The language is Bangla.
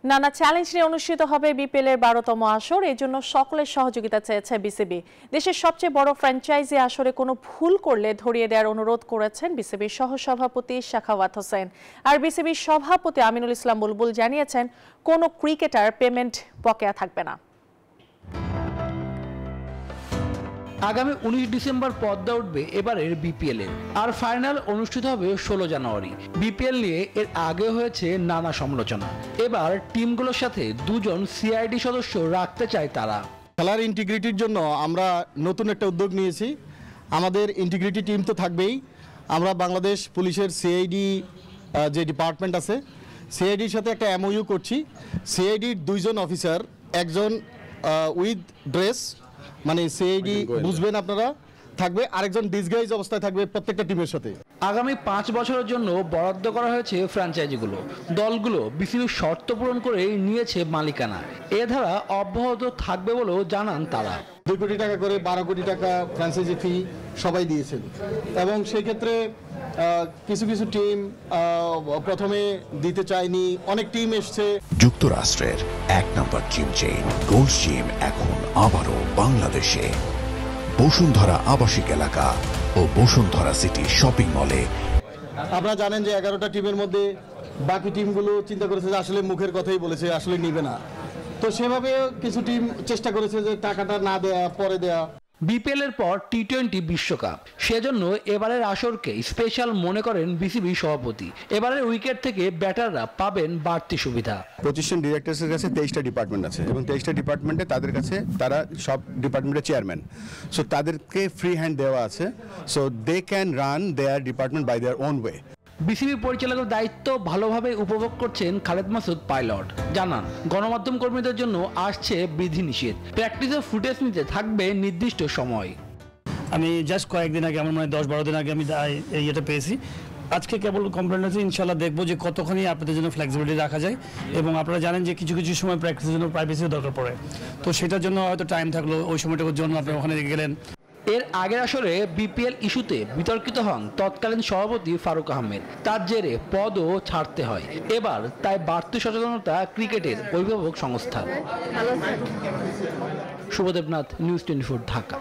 নানা চ্যালেঞ্জ নিয়ে অনুষ্ঠিত হবে বিপিএল এর 12তম আসর। এই জন্য সকলের সহযোগিতা চেয়েছে বিসিবি। দেশের সবচেয়ে বড় ফ্র্যাঞ্চাইজি আসরে কোনো ভুল করলে ধরিয়ে দেওয়ার অনুরোধ করেছেন বিসিবির সহসভাপতি সাখাওয়াত হোসেন। আর বিসিবির সভাপতি আমিনুল ইসলাম বুলবুল জানিয়েছেন, কোনো ক্রিকেটার পেমেন্ট বকেয়া থাকবে না। আগামী 19 ডিসেম্বর পদ্মা উঠবে এবারের বিপিএল এর, আর ফাইনাল অনুষ্ঠিত হবে 16 জানুয়ারি। বিপিএল নিয়ে এর আগে হয়েছে নানা সমালোচনা। এবার টিমগুলোর সাথে দুজন সিআইডি সদস্য রাখতে চায় তারা। খেলার ইন্টিগ্রিটির জন্য আমরা নতুন একটা উদ্যোগ নিয়েছি। আমাদের ইন্টিগ্রিটি টিম তো থাকবেই। আমরা বাংলাদেশ পুলিশের সিআইডি যে ডিপার্টমেন্ট আছে, সিআইডির সাথে একটা এমওইউ করছি। সিআইডির 2 জন অফিসার, একজন উইথ ড্রেস, মানে সিআইডি বুঝবেন আপনারা, থাকবে, আরেকজন ডিসগাইজ অবস্থায় থাকবে প্রত্যেকটা টিমের সাথে। আগামী 5 বছরের জন্য বরাদ্দ করা হয়েছে ফ্র্যাঞ্চাইজিগুলো। দলগুলো বিসিবির শর্ত পূরণ করে নিয়েছে মালিকানা। এ ধারা অব্যাহত থাকবে বলেও জানান তারা। 2 কোটি টাকা করে 12 কোটি টাকা ফ্র্যাঞ্চাইজি ফি সবাই দিয়েছেন, এবং সেই ক্ষেত্রে কিছু কিছু টিম প্রথমে দিতে চায়নি, অনেক টিম এসছে। যুক্তরাষ্ট্রের 1 নম্বর জিম চেইন গোল্ড জিম এখন আবারও বাংলাদেশে। বসুন্ধরা আবাসিক এলাকা ও বসুন্ধরা সিটি শপিং মলে। আপনারা জানেন যে 11টা টিমের মধ্যে বাকি টিমগুলো চিন্তা করেছে যে আসলে মুখের কথাই বলেছে, আসলে নিবে না। তো সেভাবে কিছু টিম চেষ্টা করেছে যে টাকাটা না দেয়া, পরে দেয়া। বিপিএল এর পর টি20 বিশ্বকাপ, সেজন্য এবারের আসরকে স্পেশাল মনে করেন বিসিবি সভাপতি। এবারের উইকেট থেকে ব্যাটাররা পাবেন বাড়তি সুবিধা। 25 জন ডিরেক্টরসের কাছে 23টা ডিপার্টমেন্ট আছে, এবং 23টা ডিপার্টমেন্টে তাদের কাছে তারা সব ডিপার্টমেন্টের চেয়ারম্যান। সো তাদেরকে ফ্রি হ্যান্ড দেওয়া আছে, so they can run their department by their own way. BCB পরিচালকের দায়িত্ব ভালোভাবে উপভোগ করছেন খালেদ মাসুদ পাইলট। জানান, গণমাধ্যম কর্মীদের জন্য আসছে বিধিনিষেধ। প্র্যাকটিসের ফুটেজ নিতে থাকবে নির্দিষ্ট সময়। আমি জাস্ট কয়েকদিন আগে, আমার মানে 10-12 দিন আগে আমি এটা পেয়েছি। আজকে কেবল কমপ্লেন আছে, ইনশাল্লাহ দেখবো যে কতখানি আপনাদের জন্য ফ্লেক্সিবিলিটি রাখা যায়। এবং আপনারা জানেন যে কিছু কিছু সময় প্র্যাকটিসের জন্য প্রাইভেসির দরকার পড়ে, তো সেটার জন্য হয়তো টাইম থাকলো, ওই সময়টার জন্য আপনি ওখানে গেলেন। এর আগের আসরে বিপিএল ইস্যুতে বিতর্কিত হন তৎকালীন সভাপতি ফারুক আহমেদ। তার জেরে পদও ছাড়তে হয়। এবার তাই বাড়তি সচেতনতা ক্রিকেটের অভিভাবক সংস্থা। শুভদেবনাথ, নিউজ 24, ঢাকা।